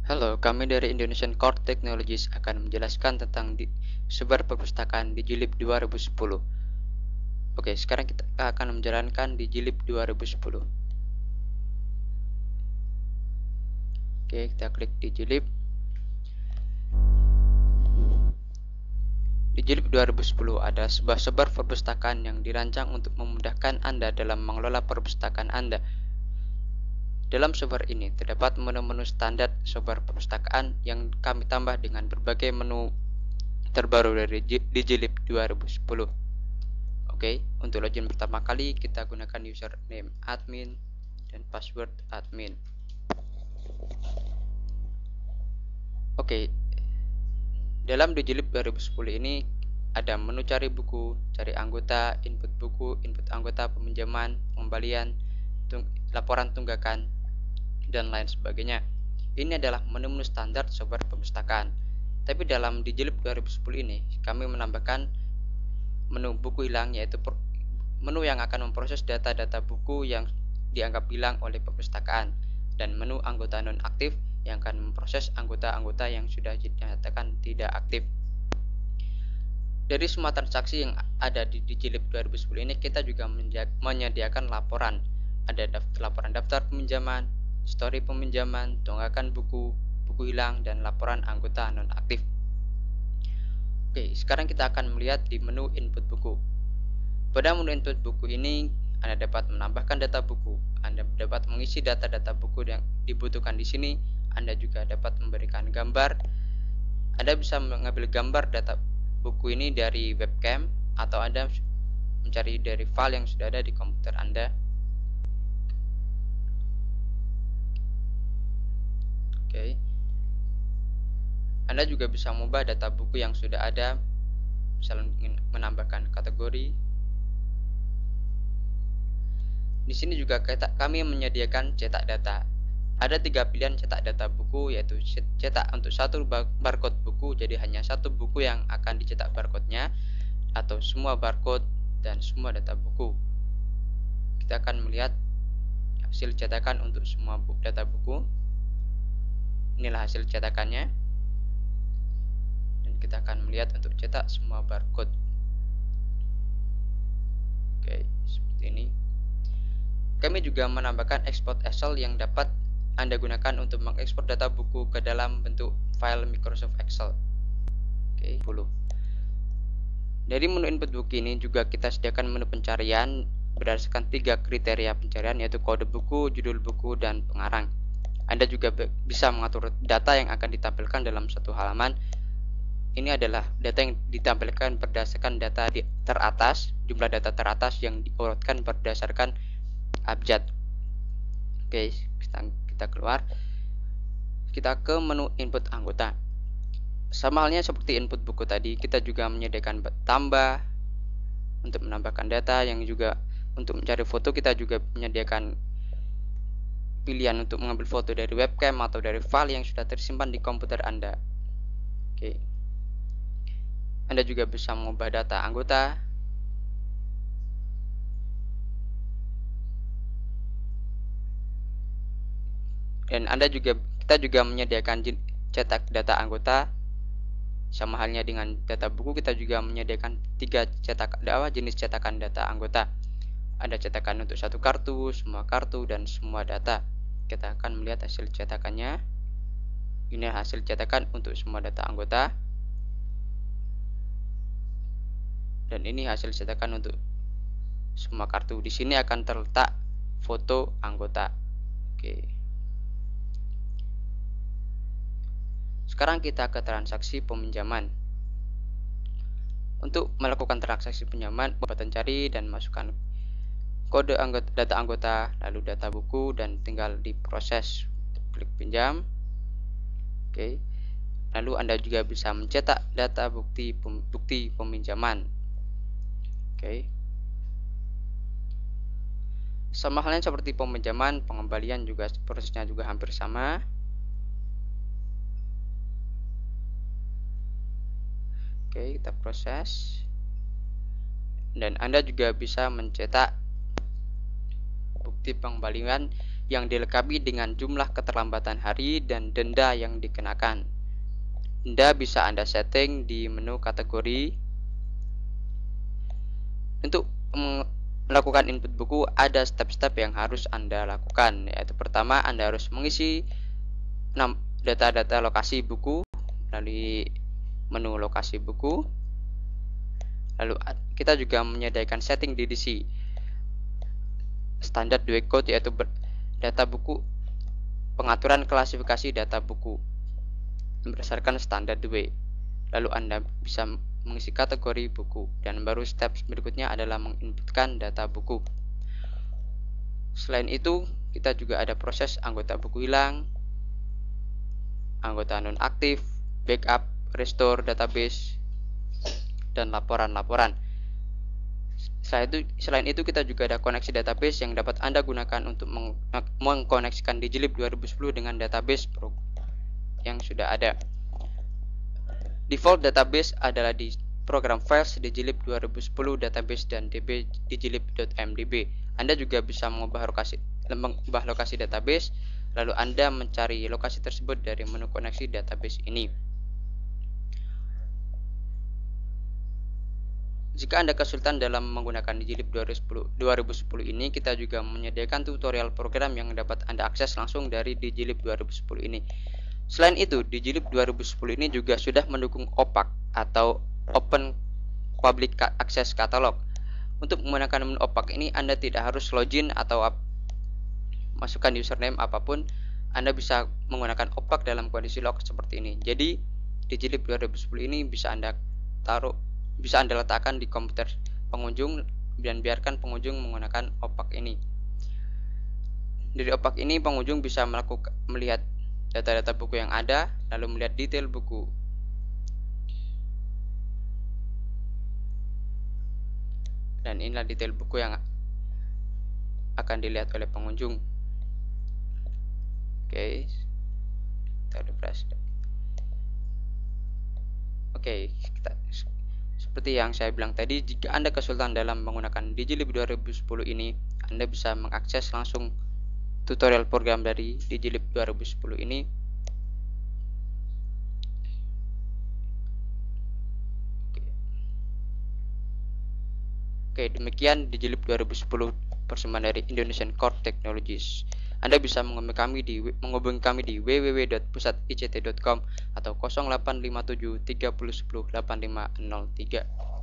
Halo, kami dari Indonesian Core Technologies akan menjelaskan tentang sebar perpustakaan di Jilid 2010. Oke, sekarang kita akan menjalankan di Jilid 2010. Oke, kita klik di Jilid. Di Jilid 2010 ada sebuah sebar perpustakaan yang dirancang untuk memudahkan Anda dalam mengelola perpustakaan Anda. Dalam sebar ini terdapat menu-menu standar sebar perpustakaan yang kami tambah dengan berbagai menu terbaru dari di Jilid 2010. Oke, untuk login pertama kali kita gunakan username admin dan password admin. Oke, dalam Digilib 2010 ini ada menu cari buku, cari anggota, input buku, input anggota, peminjaman, pengembalian, laporan tunggakan, dan lain sebagainya. Ini adalah menu-menu standar software perpustakaan. Tapi dalam Digilib 2010 ini kami menambahkan menu buku hilang, yaitu menu yang akan memproses data-data buku yang dianggap hilang oleh perpustakaan, dan menu anggota nonaktif yang akan memproses anggota-anggota yang sudah dinyatakan tidak aktif. Dari semua transaksi yang ada di Digilib 2010 ini, kita juga menyediakan laporan. Ada laporan daftar peminjaman, histori peminjaman, tunggakan buku, buku hilang, dan laporan anggota nonaktif. Oke, sekarang kita akan melihat di menu input buku. Pada menu input buku ini, Anda dapat menambahkan data buku. Anda dapat mengisi data-data buku yang dibutuhkan di sini. Anda juga dapat memberikan gambar. Anda bisa mengambil gambar data buku ini dari webcam, atau Anda mencari dari file yang sudah ada di komputer Anda. Oke. Anda juga bisa mengubah data buku yang sudah ada, misalnya menambahkan kategori. Di sini juga kami menyediakan cetak data. Ada 3 pilihan cetak data buku, yaitu cetak untuk satu barcode buku, jadi hanya satu buku yang akan dicetak barcode-nya, atau semua barcode dan semua data buku. Kita akan melihat hasil cetakan untuk semua data buku. Inilah hasil cetakannya, dan kita akan melihat untuk cetak semua barcode. Oke, seperti ini. Kami juga menambahkan export Excel yang dapat Anda gunakan untuk mengekspor data buku ke dalam bentuk file Microsoft Excel. Oke, 10. Dari menu input buku ini juga kita sediakan menu pencarian berdasarkan 3 kriteria pencarian, yaitu kode buku, judul buku, dan pengarang. Anda juga bisa mengatur data yang akan ditampilkan dalam satu halaman. Ini adalah data yang ditampilkan berdasarkan data teratas, jumlah data teratas yang diurutkan berdasarkan abjad. Oke, kita keluar. Kita ke menu input anggota. Sama halnya seperti input buku tadi, kita juga menyediakan tambah untuk menambahkan data, yang juga untuk mencari foto kita juga menyediakan pilihan untuk mengambil foto dari webcam atau dari file yang sudah tersimpan di komputer Anda. Oke. Anda juga bisa mengubah data anggota. Dan kita juga menyediakan cetak data anggota. Sama halnya dengan data buku, kita juga menyediakan 3 jenis cetakan data anggota. Ada cetakan untuk satu kartu, semua kartu, dan semua data. Kita akan melihat hasil cetakannya. Ini hasil cetakan untuk semua data anggota. Dan ini hasil cetakan untuk semua kartu. Di sini akan terletak foto anggota. Oke. Sekarang kita ke transaksi peminjaman. Untuk melakukan transaksi pinjaman, button cari dan masukkan kode data anggota, lalu data buku, dan tinggal diproses. Klik pinjam. Oke. Lalu Anda juga bisa mencetak data bukti peminjaman. Oke. Sama halnya seperti peminjaman, pengembalian juga prosesnya juga hampir sama. Oke, kita proses. Dan Anda juga bisa mencetak bukti pengembalian yang dilengkapi dengan jumlah keterlambatan hari dan denda yang dikenakan. Denda bisa Anda setting di menu kategori. Untuk melakukan input buku, ada step-step yang harus Anda lakukan, yaitu pertama, Anda harus mengisi data-data lokasi buku melalui menu lokasi buku. Lalu kita juga menyediakan setting DDC, standar due code, yaitu data buku, pengaturan klasifikasi data buku berdasarkan standar due. Lalu Anda bisa mengisi kategori buku, dan baru step berikutnya adalah menginputkan data buku. Selain itu, kita juga ada proses anggota buku hilang, anggota nonaktif, backup, restore database, dan laporan-laporan. Selain itu kita juga ada koneksi database yang dapat Anda gunakan untuk mengkoneksikan Digilib 2010 dengan database yang sudah ada. Default database adalah di program files Digilib 2010 database dan db digilib.mdb. Anda juga bisa mengubah lokasi database, lalu Anda mencari lokasi tersebut dari menu koneksi database ini. Jika Anda kesulitan dalam menggunakan Digilib 2010 ini, kita juga menyediakan tutorial program yang dapat Anda akses langsung dari Digilib 2010 ini. Selain itu, Digilib 2010 ini juga sudah mendukung OPAC atau Open Public Access Catalog. Untuk menggunakan menu OPAC ini, Anda tidak harus login atau masukkan username apapun. Anda bisa menggunakan OPAC dalam kondisi lock seperti ini. Jadi, Digilib 2010 ini bisa Anda letakkan di komputer pengunjung dan biarkan pengunjung menggunakan OPAC ini. Dari OPAC ini, pengunjung bisa melihat data-data buku yang ada, lalu melihat detail buku. Dan inilah detail buku yang akan dilihat oleh pengunjung. Oke, kita refresh. Oke, seperti yang saya bilang tadi, jika Anda kesulitan dalam menggunakan Digilib 2010 ini, Anda bisa mengakses langsung tutorial program dari Digilib 2010 ini. Oke, demikian Digilib 2010 persembahan dari Indonesian Core Technologies. Anda bisa menghubungi kami di www.pusatict.com atau 0857 30 10 8503.